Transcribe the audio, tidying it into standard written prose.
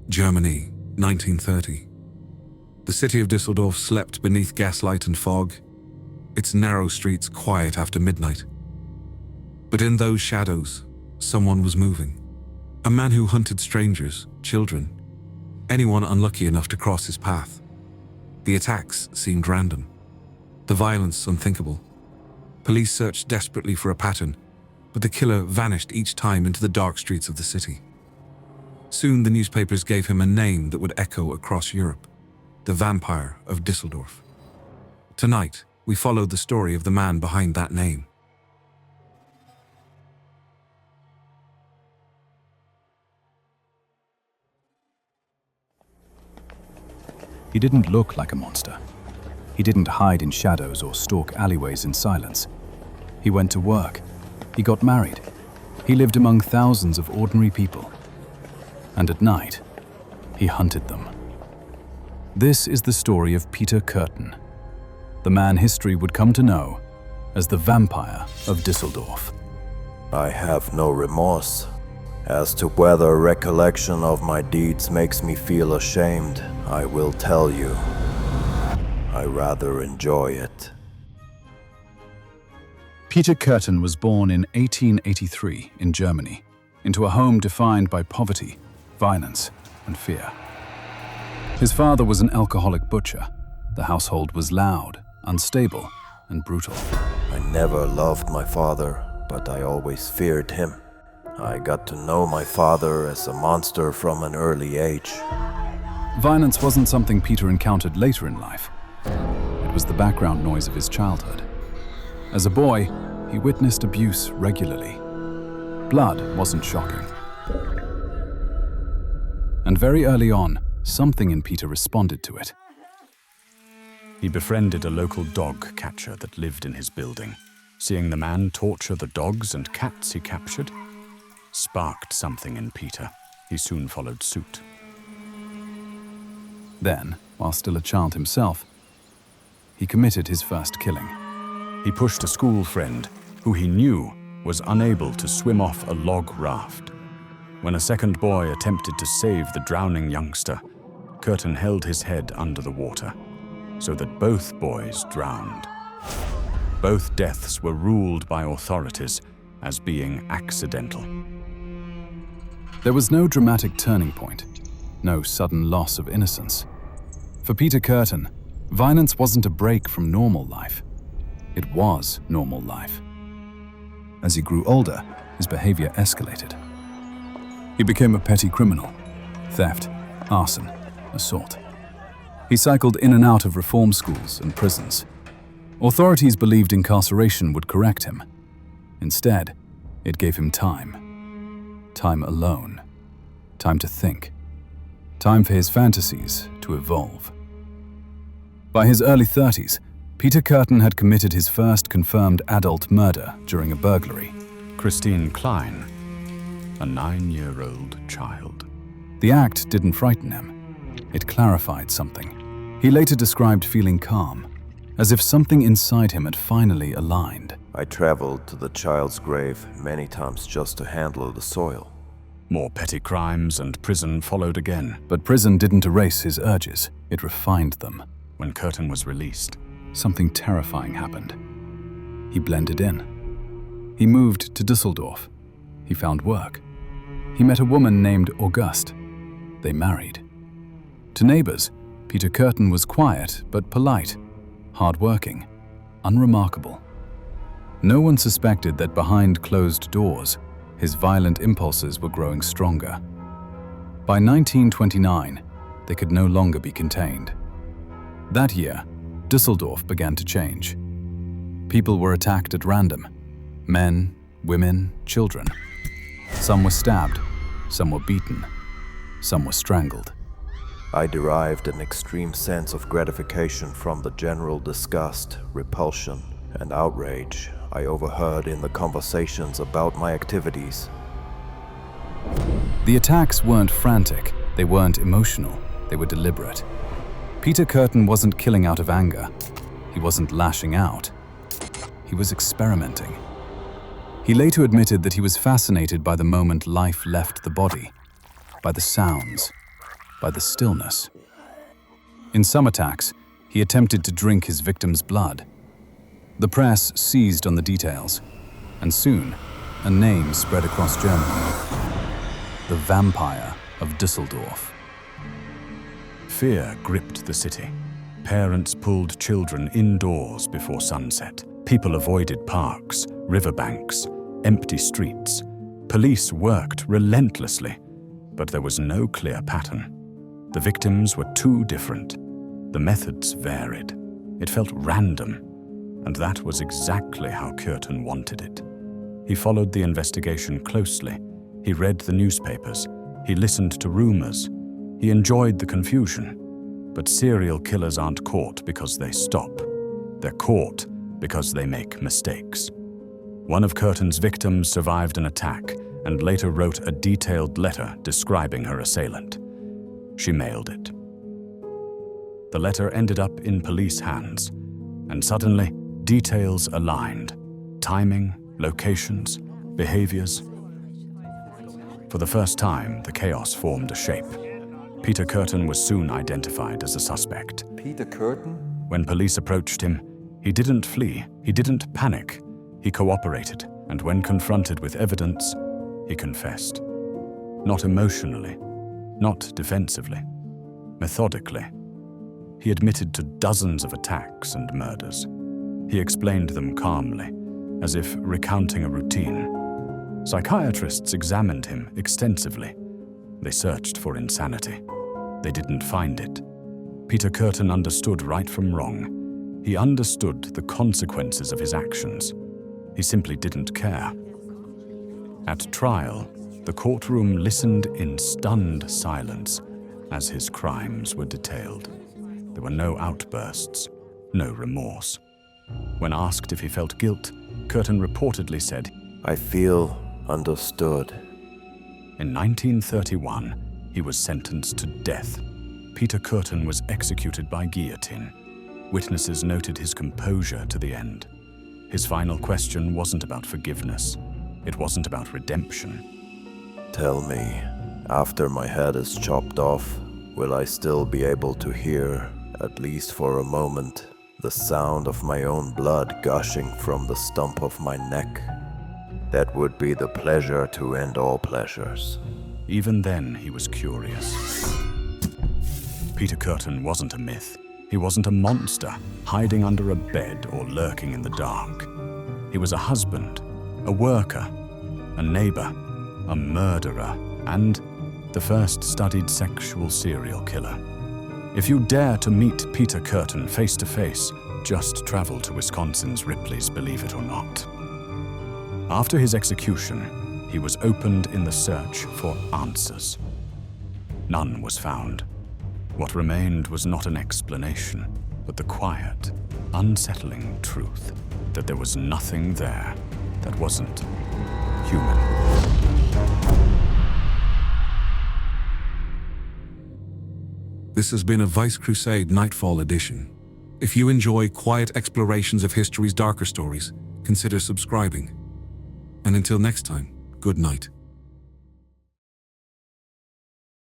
Germany, 1930. The city of Düsseldorf slept beneath gaslight and fog, its narrow streets quiet after midnight. But in those shadows, someone was moving. A man who hunted strangers, children, anyone unlucky enough to cross his path. The attacks seemed random, the violence unthinkable. Police searched desperately for a pattern, but the killer vanished each time into the dark streets of the city. Soon the newspapers gave him a name that would echo across Europe: the Vampire of Düsseldorf. Tonight, we followed the story of the man behind that name. He didn't look like a monster. He didn't hide in shadows or stalk alleyways in silence. He went to work. He got married. He lived among thousands of ordinary people. And at night, he hunted them. This is the story of Peter Kürten, the man history would come to know as the Vampire of Düsseldorf. I have no remorse. As to whether recollection of my deeds makes me feel ashamed, I will tell you. I rather enjoy it. Peter Kürten was born in 1883 in Germany, into a home defined by poverty, violence, and fear. His father was an alcoholic butcher. The household was loud, unstable, and brutal. I never loved my father, but I always feared him. I got to know my father as a monster from an early age. Violence wasn't something Peter encountered later in life. It was the background noise of his childhood. As a boy, he witnessed abuse regularly. Blood wasn't shocking. And very early on, something in Peter responded to it. He befriended a local dog catcher that lived in his building. Seeing the man torture the dogs and cats he captured sparked something in Peter. He soon followed suit. Then, while still a child himself, he committed his first killing. He pushed a school friend who he knew was unable to swim off a log raft. When a second boy attempted to save the drowning youngster, Kurten held his head under the water so that both boys drowned. Both deaths were ruled by authorities as being accidental. There was no dramatic turning point, no sudden loss of innocence. For Peter Kürten, violence wasn't a break from normal life. It was normal life. As he grew older, his behavior escalated. He became a petty criminal: theft, arson, assault. He cycled in and out of reform schools and prisons. Authorities believed incarceration would correct him. Instead, it gave him time. Time alone. Time to think. Time for his fantasies to evolve. By his early 30s, Peter Kürten had committed his first confirmed adult murder during a burglary. Christine Klein, a 9-year-old child. The act didn't frighten him. It clarified something. He later described feeling calm, as if something inside him had finally aligned. I traveled to the child's grave many times just to handle the soil. More petty crimes and prison followed again. But prison didn't erase his urges, it refined them. When Kurten was released, something terrifying happened. He blended in. He moved to Düsseldorf. He found work. He met a woman named Auguste. They married. To neighbors, Peter Kürten was quiet but polite, hardworking, unremarkable. No one suspected that behind closed doors, his violent impulses were growing stronger. By 1929, they could no longer be contained. That year, Düsseldorf began to change. People were attacked at random. Men, women, children. Some were stabbed, some were beaten, some were strangled. I derived an extreme sense of gratification from the general disgust, repulsion, and outrage I overheard in the conversations about my activities. The attacks weren't frantic, they weren't emotional, they were deliberate. Peter Kürten wasn't killing out of anger. He wasn't lashing out. He was experimenting. He later admitted that he was fascinated by the moment life left the body, by the sounds, by the stillness. In some attacks, he attempted to drink his victim's blood. The press seized on the details, and soon, a name spread across Germany: the Vampire of Düsseldorf. Fear gripped the city. Parents pulled children indoors before sunset. People avoided parks, riverbanks, empty streets. Police worked relentlessly, but there was no clear pattern. The victims were too different. The methods varied. It felt random, and that was exactly how Kurten wanted it. He followed the investigation closely. He read the newspapers. He listened to rumors. He enjoyed the confusion. But serial killers aren't caught because they stop. They're caught because they make mistakes. One of Kurten's victims survived an attack and later wrote a detailed letter describing her assailant. She mailed it. The letter ended up in police hands, and suddenly, details aligned. Timing, locations, behaviors. For the first time, the chaos formed a shape. Peter Kürten was soon identified as a suspect. Peter Kürten? When police approached him, he didn't flee, he didn't panic. He cooperated, and when confronted with evidence, he confessed. Not emotionally, not defensively, methodically. He admitted to dozens of attacks and murders. He explained them calmly, as if recounting a routine. Psychiatrists examined him extensively. They searched for insanity. They didn't find it. Peter Kürten understood right from wrong. He understood the consequences of his actions. He simply didn't care. At trial, the courtroom listened in stunned silence as his crimes were detailed. There were no outbursts, no remorse. When asked if he felt guilt, Kurten reportedly said, I feel understood. In 1931, he was sentenced to death. Peter Kürten was executed by guillotine. Witnesses noted his composure to the end. His final question wasn't about forgiveness. It wasn't about redemption. Tell me, after my head is chopped off, will I still be able to hear, at least for a moment, the sound of my own blood gushing from the stump of my neck? That would be the pleasure to end all pleasures. Even then, he was curious. Peter Kürten wasn't a myth. He wasn't a monster, hiding under a bed or lurking in the dark. He was a husband, a worker, a neighbor, a murderer, and the first studied sexual serial killer. If you dare to meet Peter Kürten face to face, just travel to Wisconsin's Ripley's Believe It or Not. After his execution, he was opened in the search for answers. None was found. What remained was not an explanation, but the quiet, unsettling truth that there was nothing there that wasn't human. This has been a ViceCrusade Nightfall Edition. If you enjoy quiet explorations of history's darker stories, consider subscribing. And until next time, good night.